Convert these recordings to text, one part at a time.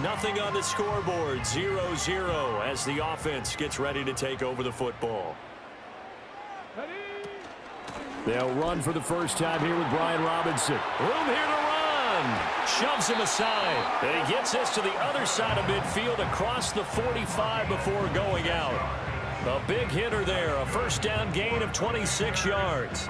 Nothing on the scoreboard. 0-0 as the offense gets ready to take over the football. They'll run for the first time here with Brian Robinson. Room here to run. Shoves him aside. And he gets this to the other side of midfield across the 45 before going out. A big hitter there. A first down gain of 26 yards.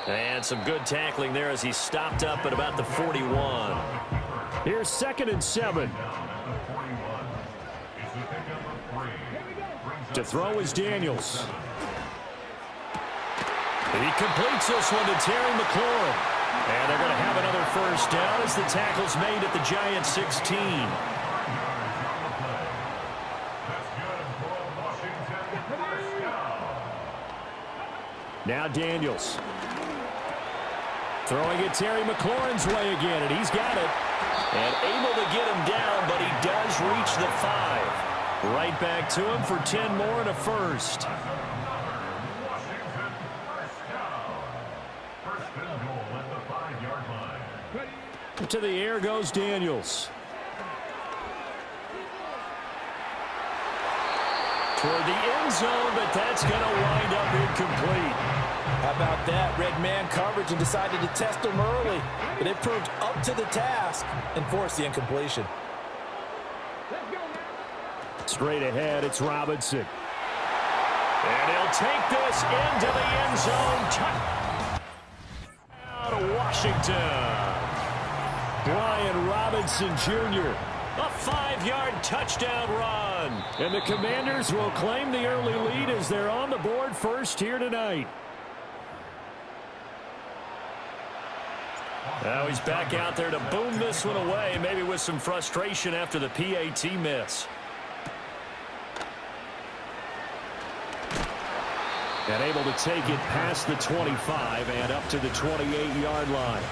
And some good tackling there as he stopped up at about the 41. Here's 2nd and 7. To throw is Daniels. He completes this one to Terry McLaurin. And they're going to have another first down as the tackle's made at the Giants 16. Now Daniels. Throwing it Terry McLaurin's way again, and he's got it. And able to get him down, but he does reach the 5. Right back to him for 10 more and a first. To the air goes Daniels. Toward the end zone, but that's going to wind up incomplete. How about that? Red man coverage and decided to test him early. But it proved up to the task and forced the incompletion. Straight ahead, it's Robinson. And he'll take this into the end zone. Out of Washington. Brian Robinson Jr. A 5-yard touchdown run. And the Commanders will claim the early lead as they're on the board first here tonight. Now he's back out there to boom this one away, maybe with some frustration after the PAT miss. And able to take it past the 25 and up to the 28-yard line.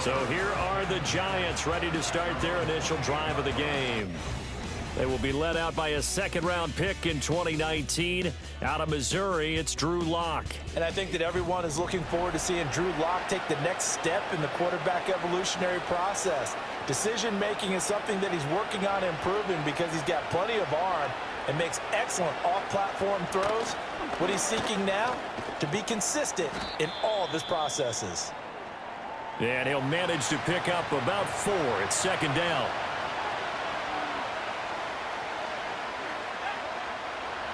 So here are the Giants ready to start their initial drive of the game. They will be led out by a second-round pick in 2019. Out of Missouri, it's Drew Lock. And I think that everyone is looking forward to seeing Drew Lock take the next step in the quarterback evolutionary process. Decision-making is something that he's working on improving because he's got plenty of arm and makes excellent off-platform throws. What he's seeking now, to be consistent in all of his processes. And he'll manage to pick up about 4 at 2nd down.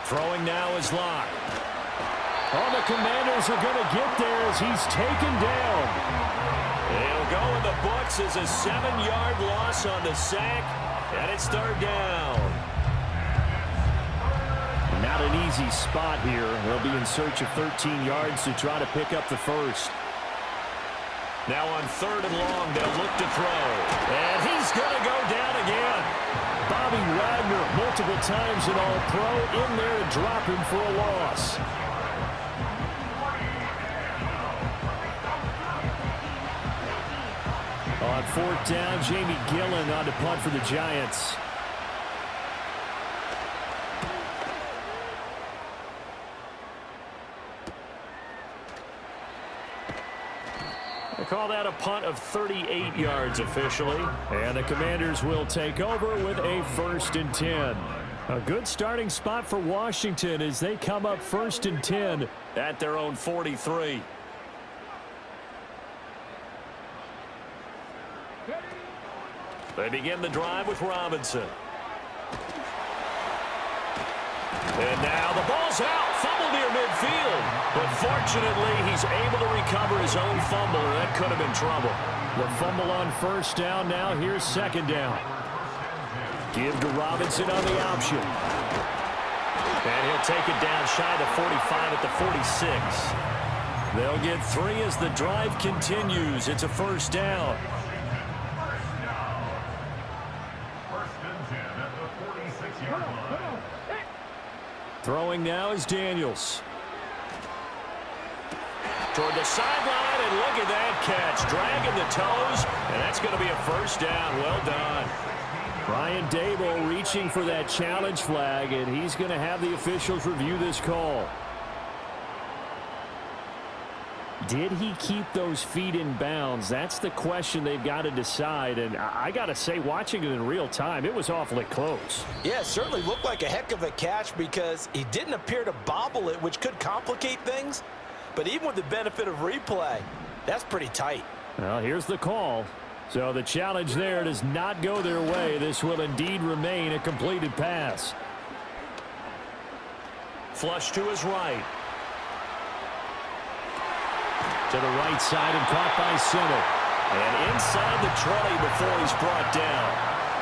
Throwing now is Lock. Oh, the Commanders are going to get there as he's taken down. He'll go in the books as a 7-yard loss on the sack, and it's 3rd down. Not an easy spot here. They'll be in search of 13 yards to try to pick up the first. Now on 3rd and long, they'll look to throw. And he's going to go down again. Bobby Wagner, multiple times an All-Pro, in there to drop him for a loss. On 4th down, Jamie Gillen on to punt for the Giants. They call that a punt of 38 yards officially. And the Commanders will take over with a 1st and 10. A good starting spot for Washington as they come up 1st and 10 at their own 43. They begin the drive with Robinson. And now the ball's out. Fumble near midfield. But fortunately, he's able to recover his own fumble, or that could have been trouble. The fumble on 1st down. Now here's 2nd down. Give to Robinson on the option. And he'll take it down shy of the 45 at the 46. They'll get 3 as the drive continues. It's a 1st down. Throwing now is Daniels. Toward the sideline, and look at that catch. Dragging the toes, and that's going to be a 1st down. Well done. Brian Dable reaching for that challenge flag, and he's going to have the officials review this call. Did he keep those feet in bounds? That's the question they've got to decide. And I got to say, watching it in real time, it was awfully close. Yeah, it certainly looked like a heck of a catch because he didn't appear to bobble it, which could complicate things. But even with the benefit of replay, that's pretty tight. Well, here's the call. So the challenge there does not go their way. This will indeed remain a completed pass. Flush to his right. To the right side and caught by center. And inside the 20 before he's brought down.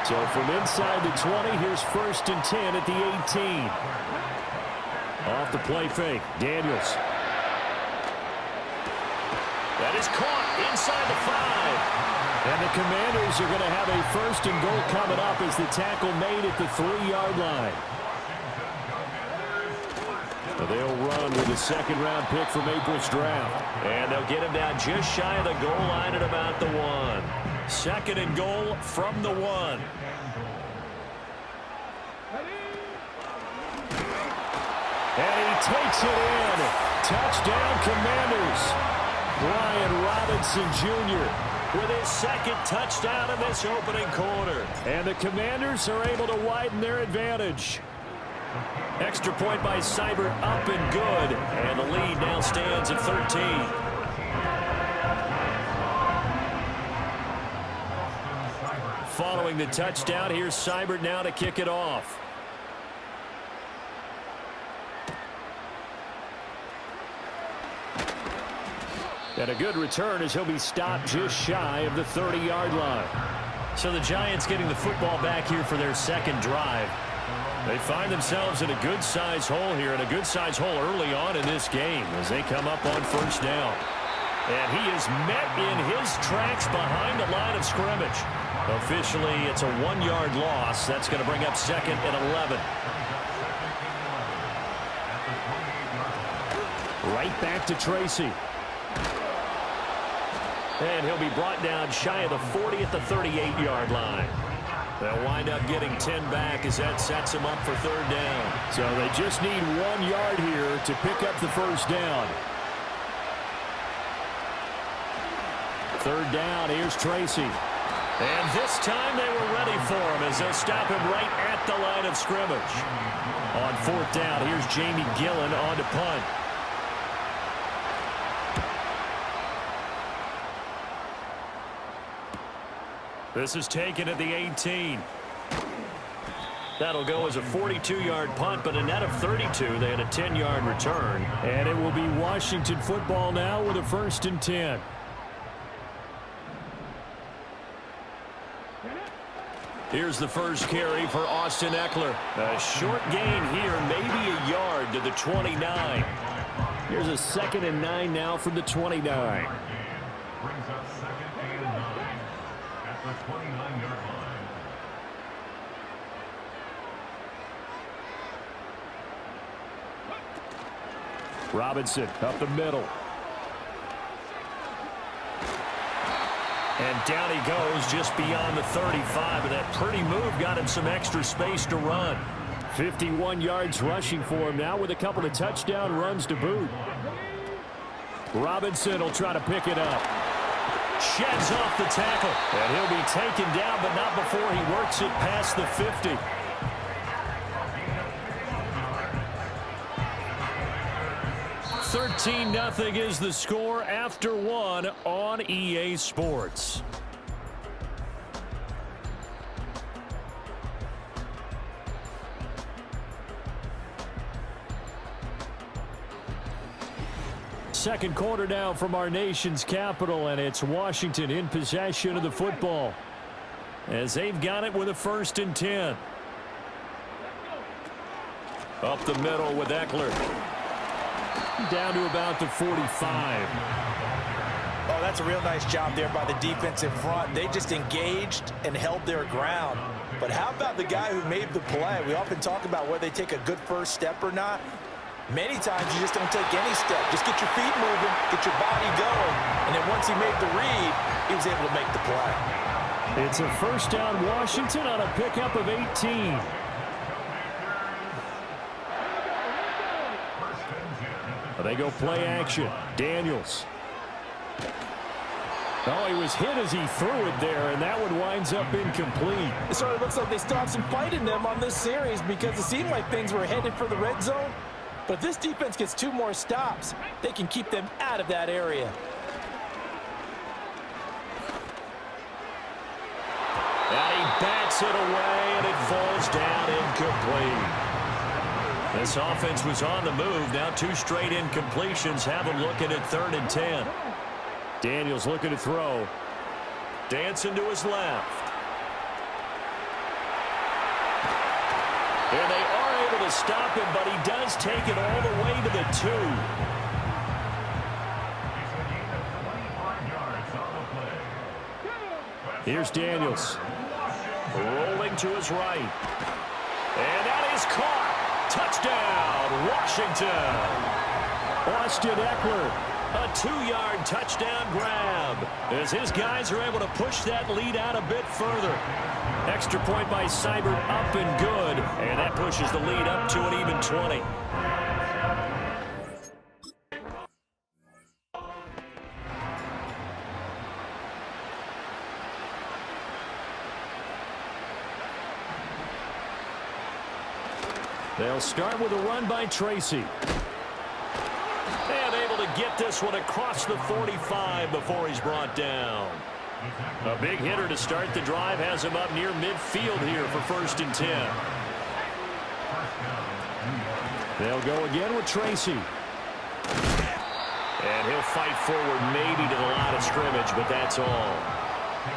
So from inside the 20, here's 1st and 10 at the 18. Off the play fake, Daniels. That is caught inside the 5. And the Commanders are going to have a 1st and goal coming up as the tackle made at the 3-yard line. They'll run with a second-round pick from April's draft. And they'll get him down just shy of the goal line at about the 1. 2nd and goal from the 1. And he takes it in. Touchdown, Commanders. Brian Robinson Jr. with his 2nd touchdown in this opening quarter. And the Commanders are able to widen their advantage. Extra point by Seibert, up and good. And the lead now stands at 13. Following the touchdown, here's Seibert now to kick it off. And a good return as he'll be stopped just shy of the 30-yard line. So the Giants getting the football back here for their 2nd drive. They find themselves in a good-sized hole here, and a good-sized hole early on in this game as they come up on 1st down. And he is met in his tracks behind the line of scrimmage. Officially, it's a 1-yard loss. That's going to bring up 2nd and 11. Right back to Tracy. And he'll be brought down shy of the 40 at the 38-yard line. They'll wind up getting 10 back as that sets them up for 3rd down. So they just need 1 yard here to pick up the 1st down. 3rd down, here's Tracy. And this time they were ready for him as they'll stop him right at the line of scrimmage. On 4th down, here's Jamie Gillen on to punt. This is taken at the 18. That'll go as a 42-yard punt, but a net of 32. They had a 10-yard return. And it will be Washington football now with a 1st and 10. Here's the first carry for Austin Eckler. A short gain here, maybe a yard to the 29. Here's a 2nd and 9 now from the 29. Brings up 2nd and 9 at the 29-yard line. Robinson up the middle. And down he goes just beyond the 35. But that pretty move got him some extra space to run. 51 yards rushing for him now with a couple of touchdown runs to boot. Robinson will try to pick it up. Sheds off the tackle. And he'll be taken down, but not before he works it past the 50. $13-0 is the score after 1 on EA Sports. Second quarter now from our nation's capital, and it's Washington in possession of the football as they've got it with a 1st and 10. Up the middle with Eckler. Down to about the 45. Oh, that's a real nice job there by the defensive front. They just engaged and held their ground. But how about the guy who made the play? We often talk about whether they take a good first step or not. Many times you just don't take any step. Just get your feet moving, get your body going. And then once he made the read, he was able to make the play. It's a first down Washington on a pickup of 18. They go play action. Daniels. Oh, he was hit as he threw it there, and that one winds up incomplete. It sort of looks like they still have some fight in them on this series because it seemed like things were headed for the red zone. But this defense gets 2 more stops. They can keep them out of that area. And he bats it away, and it falls down incomplete. This offense was on the move. Now 2 straight incompletions. Have them looking at 3rd and 10. Daniels looking to throw. Dancing to his left. And they are able to stop him, but he does take it all the way to the 2. Here's Daniels. Rolling to his right. And that is caught. Touchdown, Washington. Austin Eckler. A 2-yard touchdown grab as his guys are able to push that lead out a bit further. Extra point by Seibert, up and good. And that pushes the lead up to an even 20. They'll start with a run by Tracy. And able to get this one across the 45 before he's brought down. A big hitter to start the drive has him up near midfield here for 1st and 10. They'll go again with Tracy. And he'll fight forward maybe to the line of scrimmage, but that's all.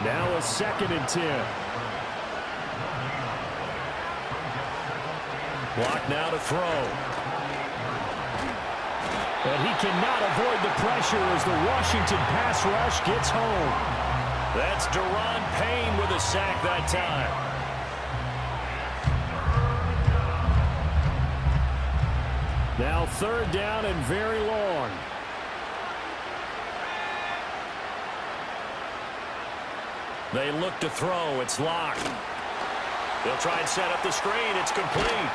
Now a 2nd and 10. Block now to throw. And he cannot avoid the pressure as the Washington pass rush gets home. That's Deron Payne with a sack that time. Now 3rd down and very long. They look to throw. It's locked. They'll try and set up the screen. It's complete.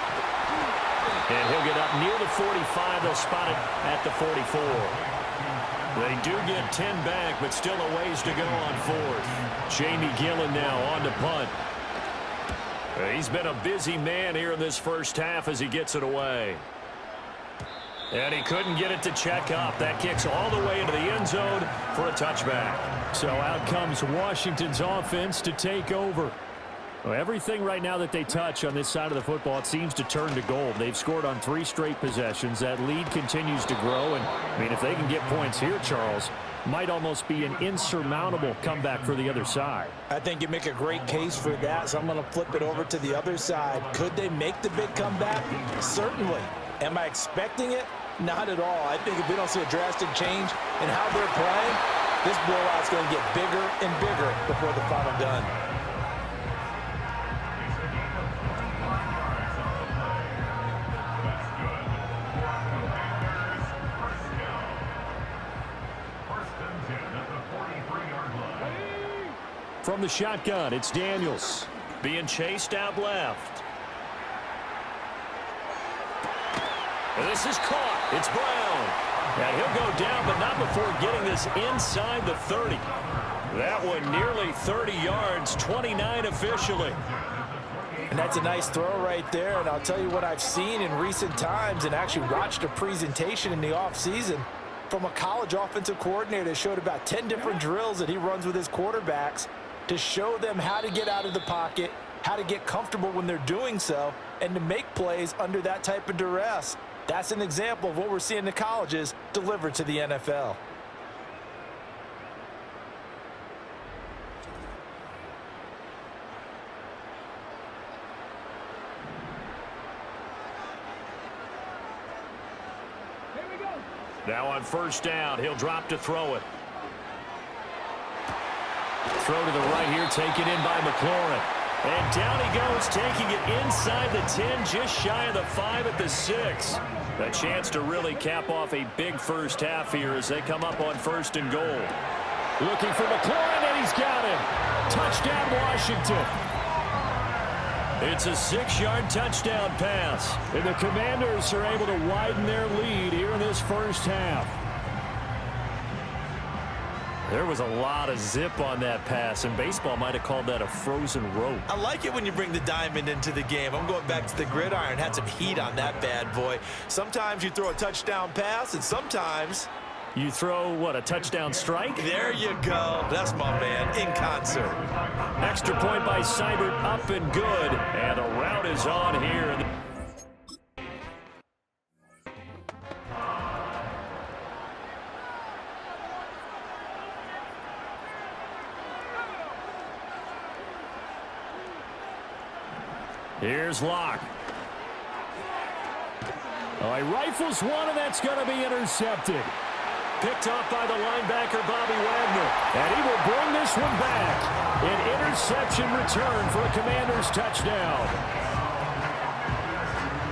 And he'll get up near the 45. They'll spot it at the 44. They do get 10 back, but still a ways to go on 4th. Jamie Gillen now on to punt. He's been a busy man here in this first half as he gets it away. And he couldn't get it to check up. That kicks all the way into the end zone for a touchback. So out comes Washington's offense to take over. Well, everything right now that they touch on this side of the football, it seems to turn to gold. They've scored on 3 straight possessions. That lead continues to grow. And, I mean, if they can get points here, Charles, might almost be an insurmountable comeback for the other side. I think you make a great case for that, so I'm going to flip it over to the other side. Could they make the big comeback? Certainly. Am I expecting it? Not at all. I think if we don't see a drastic change in how they're playing, this blowout's going to get bigger and bigger before the final gun. From the shotgun, it's Daniels. Being chased out left. And this is caught. It's Brown. And he'll go down, but not before getting this inside the 30. That one nearly 30 yards, 29 officially. And that's a nice throw right there. And I'll tell you what I've seen in recent times and actually watched a presentation in the offseason from a college offensive coordinator that showed about 10 different drills that he runs with his quarterbacks to show them how to get out of the pocket, how to get comfortable when they're doing so, and to make plays under that type of duress. That's an example of what we're seeing in the colleges delivered to the NFL. Now on 1st down, he'll drop to throw it. Throw to the right here, taken in by McLaurin. And down he goes, taking it inside the 10, just shy of the 5 at the 6. A chance to really cap off a big first half here as they come up on 1st and goal. Looking for McLaurin, and he's got him. Touchdown, Washington. It's a 6-yard touchdown pass. And the Commanders are able to widen their lead here in this first half. There was a lot of zip on that pass, and baseball might have called that a frozen rope. I like it when you bring the diamond into the game. I'm going back to the gridiron. Had some heat on that bad boy. Sometimes you throw a touchdown pass, and sometimes you throw, what, a touchdown strike? There you go. That's my man, in concert. Extra point by Seibert, up and good. And a route is on here. Here's Locke. Oh, he rifles one, and that's going to be intercepted. Picked off by the linebacker, Bobby Wagner. And he will bring this one back. An interception return for a Commanders touchdown.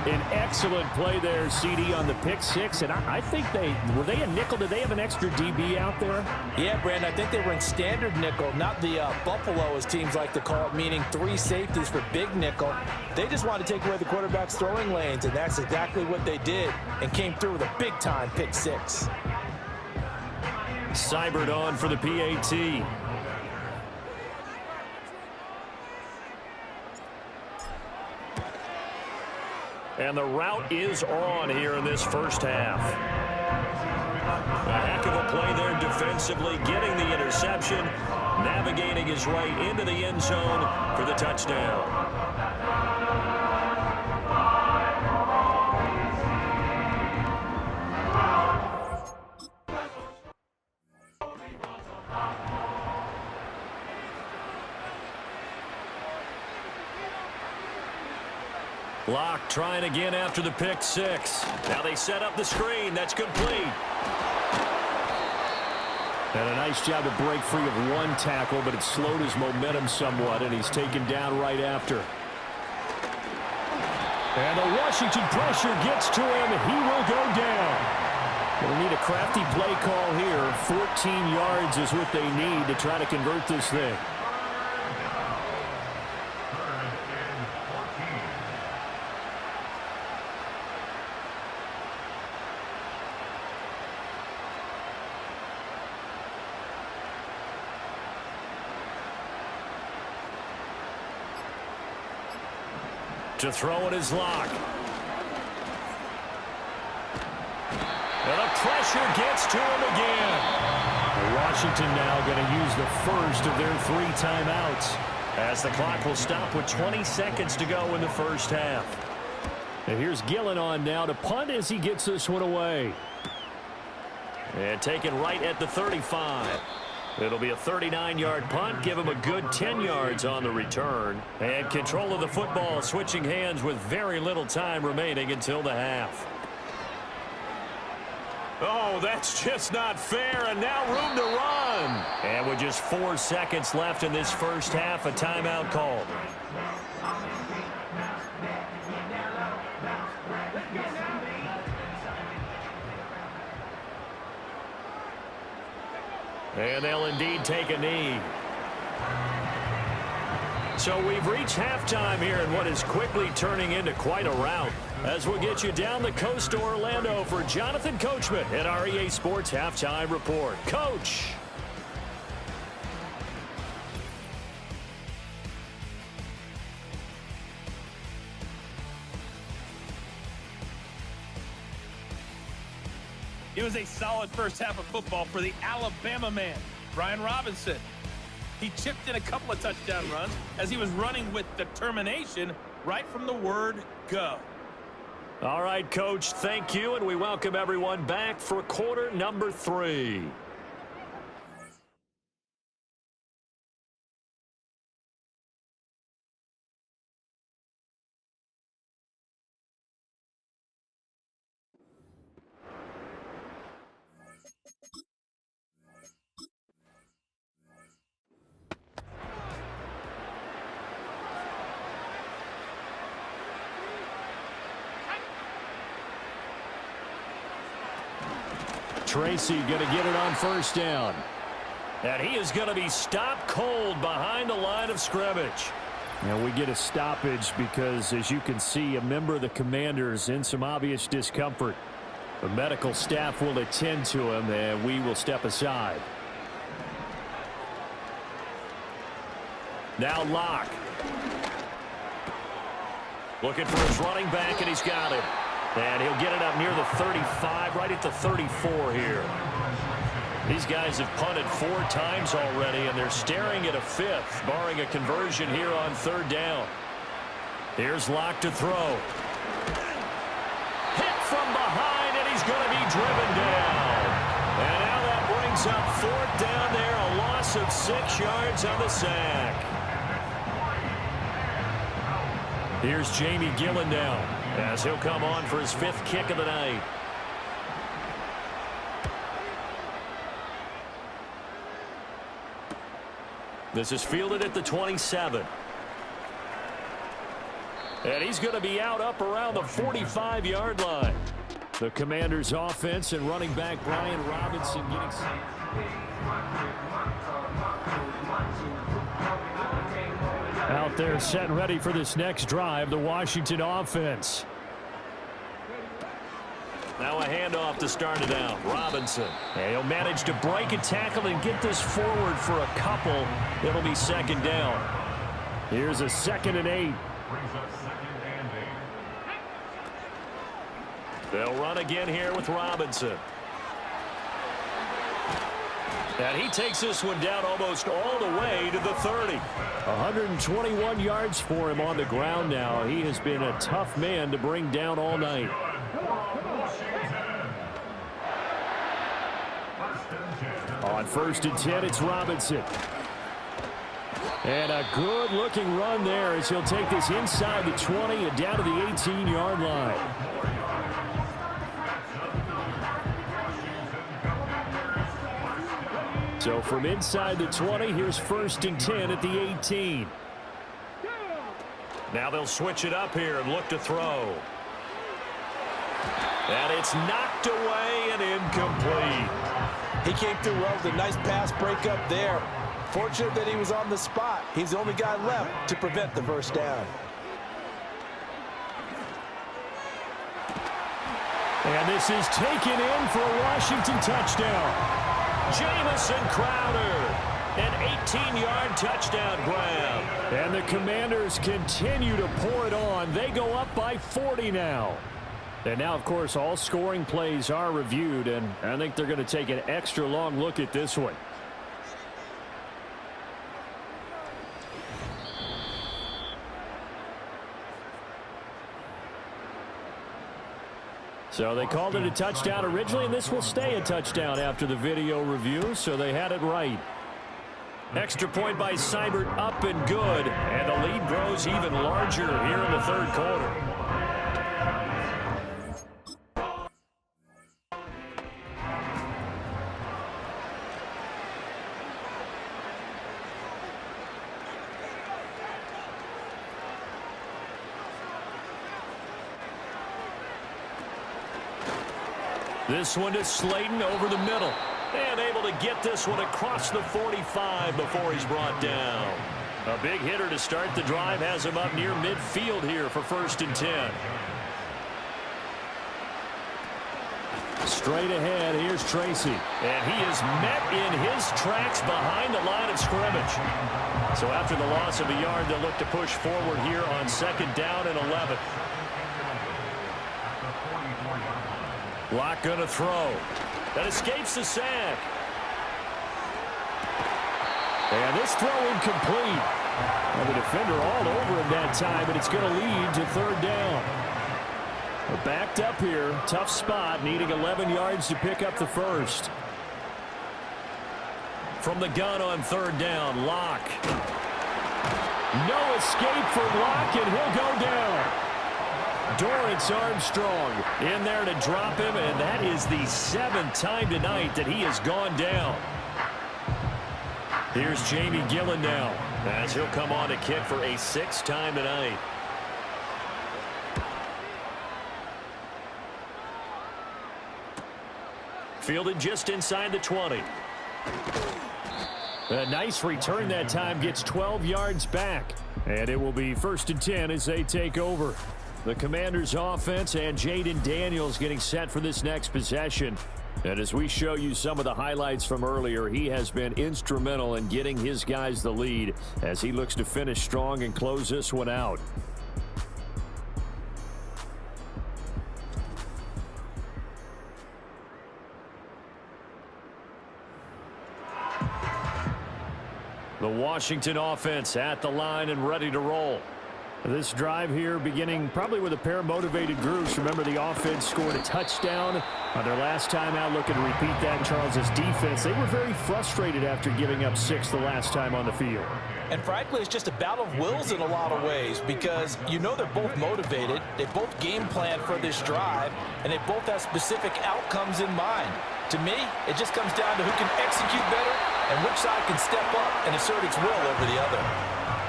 An excellent play there, CD, on the pick six. And I think were they a nickel? Did they have an extra DB out there? Yeah, Brandon, I think they were in standard nickel, not the Buffalo, as teams like to call it, meaning 3 safeties for big nickel. They just wanted to take away the quarterback's throwing lanes, and that's exactly what they did, and came through with a big-time pick six. Seibert on for the PAT. And the route is on here in this first half. A heck of a play there defensively, getting the interception, navigating his way into the end zone for the touchdown. Locke trying again after the pick six. Now they set up the screen. That's complete. And a nice job to break free of one tackle, but it slowed his momentum somewhat, and he's taken down right after. And the Washington pressure gets to him. He will go down. Going to need a crafty play call here. 14 yards is what they need to try to convert this thing. To throw it is Locke. And the pressure gets to him again. Washington now going to use the first of their 3 timeouts. As the clock will stop with 20 seconds to go in the first half. And here's Gillen on now to punt as he gets this one away. And taken right at the 35. It'll be a 39-yard punt. Give him a good 10 yards on the return. And control of the football switching hands with very little time remaining until the half. Oh, that's just not fair. And now room to run. And with just 4 seconds left in this first half, a timeout called. And they'll indeed take a knee. So we've reached halftime here in what is quickly turning into quite a rout. As we'll get you down the coast to Orlando for Jonathan Coachman at our EA Sports Halftime Report. Coach. It was a solid first half of football for the Alabama man, Brian Robinson. He chipped in a couple of touchdown runs as he was running with determination right from the word go. All right, Coach, thank you, and we welcome everyone back for quarter number 3. Tracy going to get it on first down. And he is going to be stopped cold behind the line of scrimmage. And we get a stoppage because, as you can see, a member of the Commanders in some obvious discomfort. The medical staff will attend to him, and we will step aside. Now Locke. Looking for his running back, and he's got him. And he'll get it up near the 35, right at the 34 here. These guys have punted 4 times already, and they're staring at a 5th, barring a conversion here on 3rd down. Here's Locke to throw. Hit from behind, and he's going to be driven down. And now that brings up 4th down there, a loss of 6 yards on the sack. Here's Jamie Gillen now, as he'll come on for his 5th kick of the night. This is fielded at the 27. And he's going to be up around the 45-yard line. The Commanders' offense and running back Brian Robinson getting set. Out there set and ready for this next drive, the Washington offense. Now a handoff to start it out. Robinson. And he'll manage to break a tackle and get this forward for a couple. It'll be 2nd down. Here's a 2nd and 8. Brings up 2nd and 8. They'll run again here with Robinson. And he takes this one down almost all the way to the 30. 121 yards for him on the ground now. He has been a tough man to bring down all night. On 1st and 10, it's Robinson. And a good-looking run there as he'll take this inside the 20 and down to the 18-yard line. So from inside the 20, here's 1st and 10 at the 18. Now they'll switch it up here and look to throw. And it's knocked away and incomplete. He came through well with a nice pass breakup there. Fortunate that he was on the spot. He's the only guy left to prevent the 1st down. And this is taken in for a Washington touchdown. Jamison Crowder, an 18-yard touchdown grab. And the Commanders continue to pour it on. They go up by 40 now. And now, of course, all scoring plays are reviewed, and I think they're going to take an extra long look at this one. So they called it a touchdown originally, and this will stay a touchdown after the video review, so they had it right. Extra point by Seibert, up and good, and the lead grows even larger here in the 3rd quarter. This one to Slayton over the middle. And able to get this one across the 45 before he's brought down. A big hitter to start the drive has him up near midfield here for 1st and 10. Straight ahead, here's Tracy. And he is met in his tracks behind the line of scrimmage. So after the loss of a yard, they'll look to push forward here on 2nd down and 11. Locke gonna throw. That escapes the sack. And this throw incomplete. And the defender all over him that time, and it's going to lead to 3rd down. We're backed up here. Tough spot, needing 11 yards to pick up the 1st. From the gun on 3rd down, Locke. No escape for Locke, and he'll go down. Dorrance Armstrong in there to drop him, and that is the 7th time tonight that he has gone down. Here's Jamie Gillen now, as he'll come on to kick for a 6th time tonight. Fielded just inside the 20. A nice return that time, gets 12 yards back. And it will be 1st and 10 as they take over. The Commanders offense and Jaden Daniels getting set for this next possession. And as we show you some of the highlights from earlier, he has been instrumental in getting his guys the lead as he looks to finish strong and close this one out. The Washington offense at the line and ready to roll. This drive here beginning probably with a pair of motivated groups. Remember, the offense scored a touchdown on their last time out. Looking to repeat that. Charles's defense, they were very frustrated after giving up 6 the last time on the field. And frankly, it's just a battle of wills in a lot of ways because you know they're both motivated. They both game plan for this drive, and they both have specific outcomes in mind. To me, it just comes down to who can execute better and which side can step up and assert its will over the other.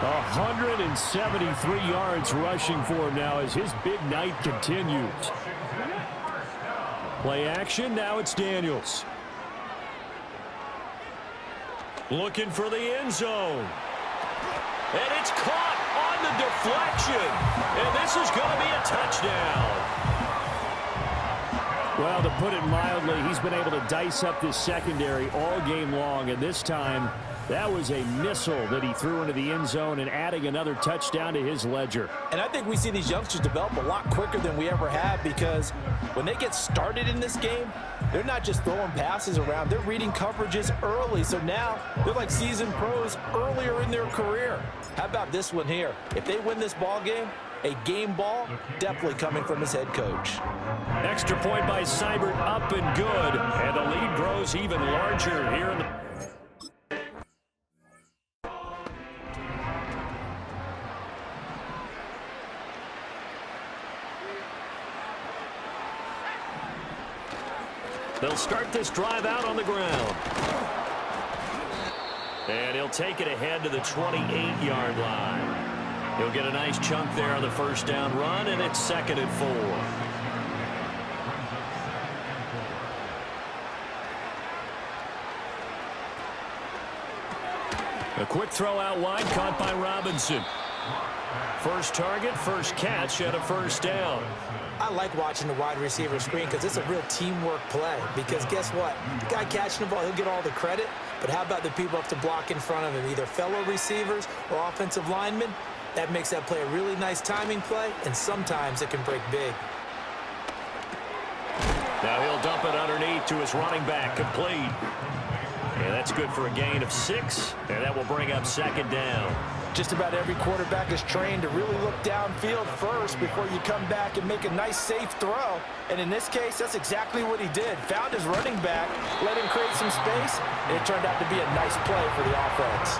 173 yards rushing for him now as his big night continues. Play action, now it's Daniels. Looking for the end zone. And it's caught on the deflection. And this is going to be a touchdown. Well, to put it mildly, he's been able to dice up this secondary all game long. And this time, that was a missile that he threw into the end zone and adding another touchdown to his ledger. And I think we see these youngsters develop a lot quicker than we ever have because when they get started in this game, they're not just throwing passes around. They're reading coverages early. So now they're like seasoned pros earlier in their career. How about this one here? If they win this ball game, a game ball definitely coming from his head coach. Extra point by Seibert, up and good. And the lead grows even larger here in the... They'll start this drive out on the ground. And he'll take it ahead to the 28-yard line. He'll get a nice chunk there on the first down run, and it's 2nd and 4. A quick throw out wide, caught by Robinson. First target, first catch, and a first down. I like watching the wide receiver screen because it's a real teamwork play. Because guess what? The guy catching the ball, he'll get all the credit. But how about the people up to block in front of him, either fellow receivers or offensive linemen? That makes that play a really nice timing play, and sometimes it can break big. Now he'll dump it underneath to his running back, complete. And that's good for a gain of 6, and that will bring up 2nd down. Just about every quarterback is trained to really look downfield first before you come back and make a nice, safe throw. And in this case, that's exactly what he did. Found his running back, let him create some space, and it turned out to be a nice play for the offense.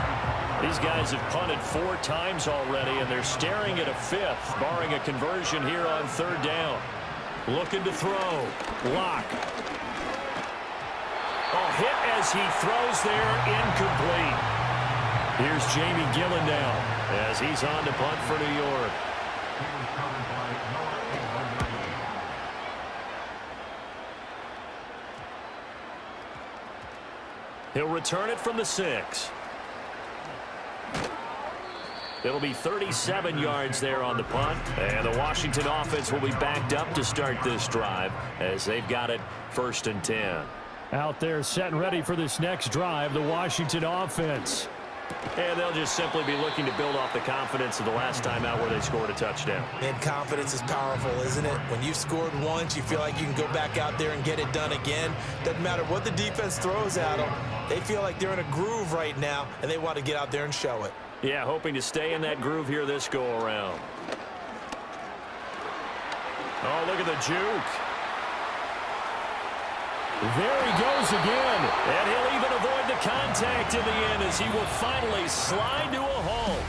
These guys have punted 4 times already, and they're staring at a 5th, barring a conversion here on 3rd down. Looking to throw. Lock. A hit as he throws there, incomplete. Here's Jamie Gillendow as he's on to punt for New York. He'll return it from the 6. It'll be 37 yards there on the punt. And the Washington offense will be backed up to start this drive as they've got it 1st and 10. Out there set and ready for this next drive, the Washington offense. And they'll just simply be looking to build off the confidence of the last time out where they scored a touchdown. And confidence is powerful, isn't it? When you've scored once, you feel like you can go back out there and get it done again. Doesn't matter what the defense throws at them. They feel like they're in a groove right now, and they want to get out there and show it. Yeah, hoping to stay in that groove here this go-around. Oh, look at the juke. There he goes again, and he'll even avoid the contact in the end as he will finally slide to a home.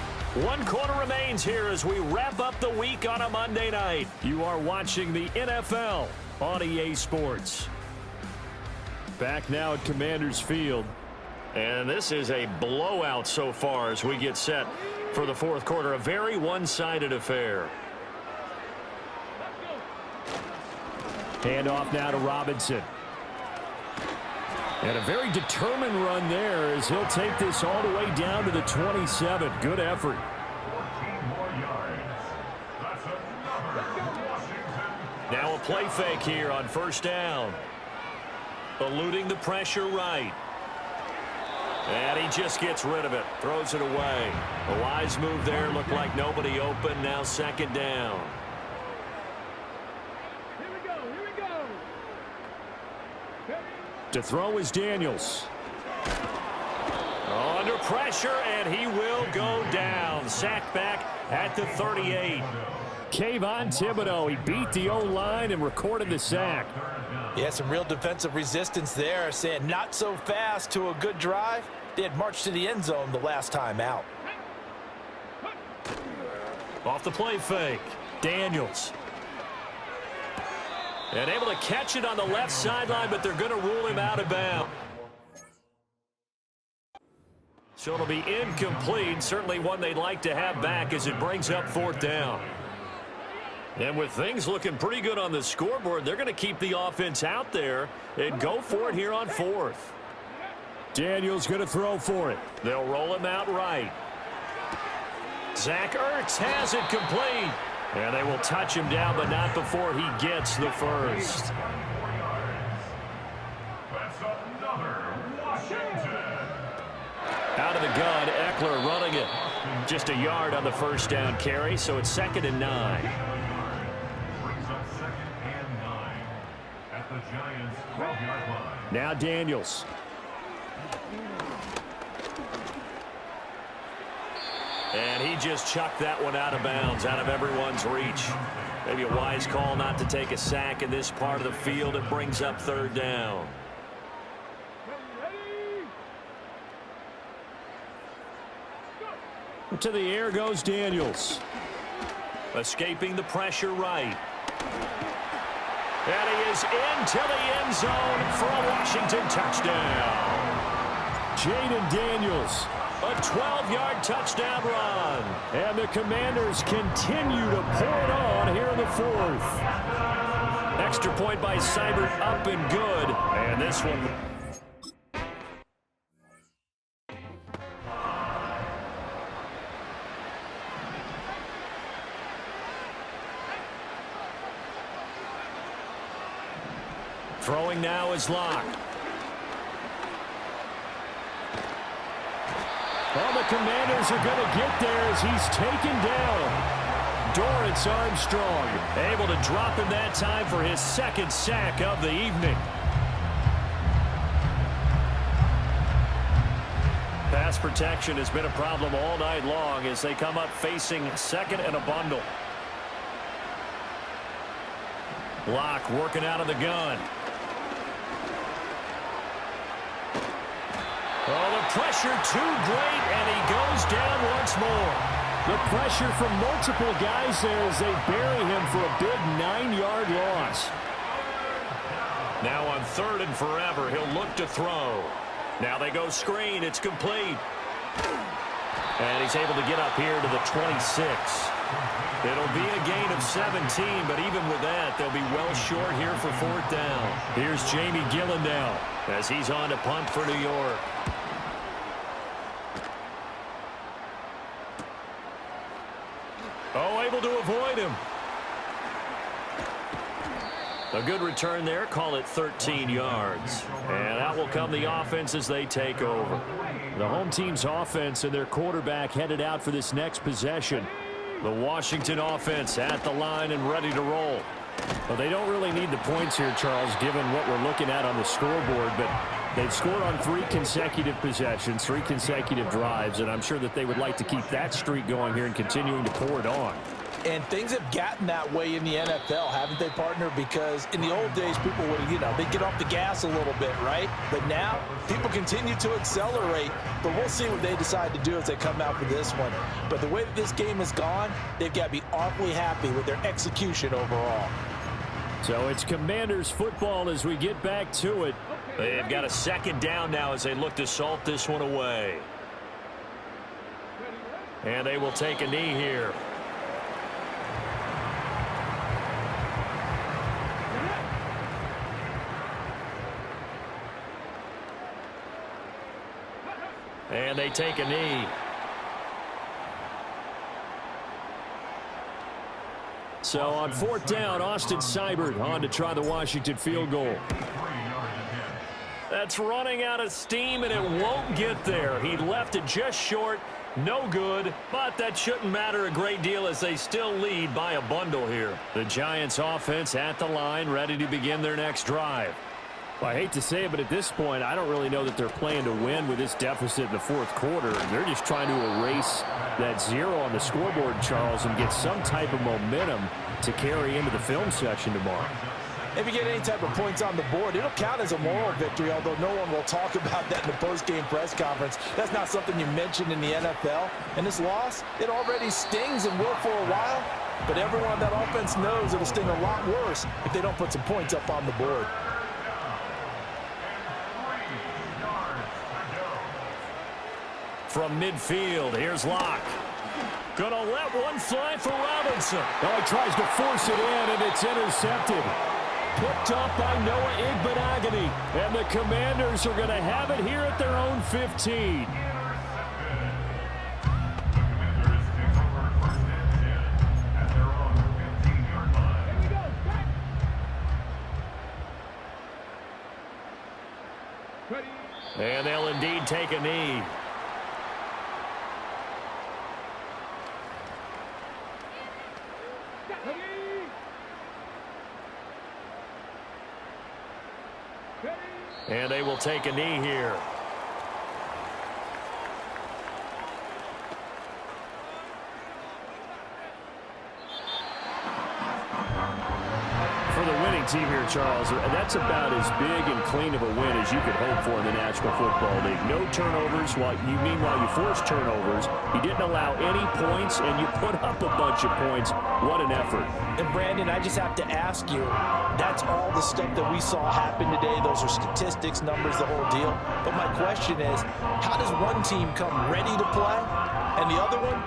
1 quarter remains here as we wrap up the week on a Monday night. You are watching the NFL on EA Sports. Back now at Commanders Field. And this is a blowout so far as we get set for the 4th quarter. A very one-sided affair. Hand off now to Robinson. And a very determined run there as he'll take this all the way down to the 27. Good effort. 14 more yards. That's another Washington. Now a play fake here on first down. Eluding the pressure right. And he just gets rid of it. Throws it away. A wise move there. Looked like nobody open. Now second down. To throw is Daniels. Under pressure, and he will go down. Sacked back at the 38. Kayvon Thibodeau, he beat the O-line and recorded the sack. Yeah, some real defensive resistance there, saying not so fast to a good drive. They had marched to the end zone the last time out. Off the play fake, Daniels. And able to catch it on the left sideline, but they're going to rule him out of bounds. So it'll be incomplete. Certainly one they'd like to have back as it brings up fourth down. And with things looking pretty good on the scoreboard, they're going to keep the offense out there and go for it here on fourth. Daniels going to throw for it. They'll roll him out right. Zach Ertz has it complete. And they will touch him down, but not before he gets the first. That's another Washington. Out of the gun, Eckler running it. Just a yard on the first down carry, so it's 2nd and 9. Brings up 2nd and 9 at the Giants' 12-yard line. Now Daniels. And he just chucked that one out of bounds, out of everyone's reach. Maybe a wise call not to take a sack in this part of the field. It brings up 3rd down. To the air goes Daniels. Escaping the pressure right. And he is into the end zone for a Washington touchdown. Jaden Daniels. A 12-yard touchdown run. And the Commanders continue to pour it on here in the 4th. Extra point by Seibert, up and good. And this one. Throwing now is Locke. Well, the Commanders are going to get there as he's taken down. Dorrance Armstrong Able to drop him that time for his 2nd sack of the evening. Pass protection has been a problem all night long as they come up facing 2nd and a bundle. Locke working out of the gun. Oh, the pressure too great, and he goes down once more. The pressure from multiple guys there as they bury him for a big 9-yard loss. Now on 3rd and forever, he'll look to throw. Now they go screen. It's complete. And he's able to get up here to the 26. It'll be a gain of 17, but even with that, they'll be well short here for 4th down. Here's Jamie Gillen now as he's on to punt for New York. Oh, able to avoid him. A good return there. Call it 13 yards. And out will come the offense as they take over. The home team's offense and their quarterback headed out for this next possession. The Washington offense at the line and ready to roll. Well, they don't really need the points here, Charles, given what we're looking at on the scoreboard, but they've scored on 3 consecutive possessions, 3 consecutive drives, and I'm sure that they would like to keep that streak going here and continuing to pour it on. And things have gotten that way in the NFL, haven't they, partner? Because in the old days, people would, they'd get off the gas a little bit, right? But now, people continue to accelerate. But we'll see what they decide to do as they come out for this one. But the way that this game has gone, they've got to be awfully happy with their execution overall. So it's Commanders football as we get back to it. They've got a 2nd down now as they look to salt this one away. And they will take a knee here. And they take a knee. So on fourth down, Austin Seibert on to try the Washington field goal. That's running out of steam, and it won't get there. He left it just short. No good, but that shouldn't matter a great deal as they still lead by a bundle here. The Giants offense at the line, ready to begin their next drive. Well, I hate to say it, but at this point, I don't really know that they're playing to win with this deficit in the fourth quarter. They're just trying to erase that 0 on the scoreboard, Charles, and get some type of momentum to carry into the film session tomorrow. If you get any type of points on the board, it'll count as a moral victory, although no one will talk about that in the post-game press conference. That's not something you mentioned in the NFL. And this loss, it already stings and will for a while, but everyone on that offense knows it'll sting a lot worse if they don't put some points up on the board. From midfield, here's Locke. Gonna let one fly for Robinson. Oh, he tries to force it in, and it's intercepted. Picked up by Noah Igbenogany. And the Commanders are going to have it here at their own 15. And they'll indeed take a knee. And they will take a knee here. For the winning team here, Charles, that's about as big and clean of a win as you could hope for in the National Football League. No turnovers. Meanwhile, you forced turnovers. You didn't allow any points, and you put up a bunch of points. What an effort. And, Brandon, I just have to ask you, that's all the stuff that we saw happen today. Those are statistics, numbers, the whole deal. But my question is, how does one team come ready to play and the other one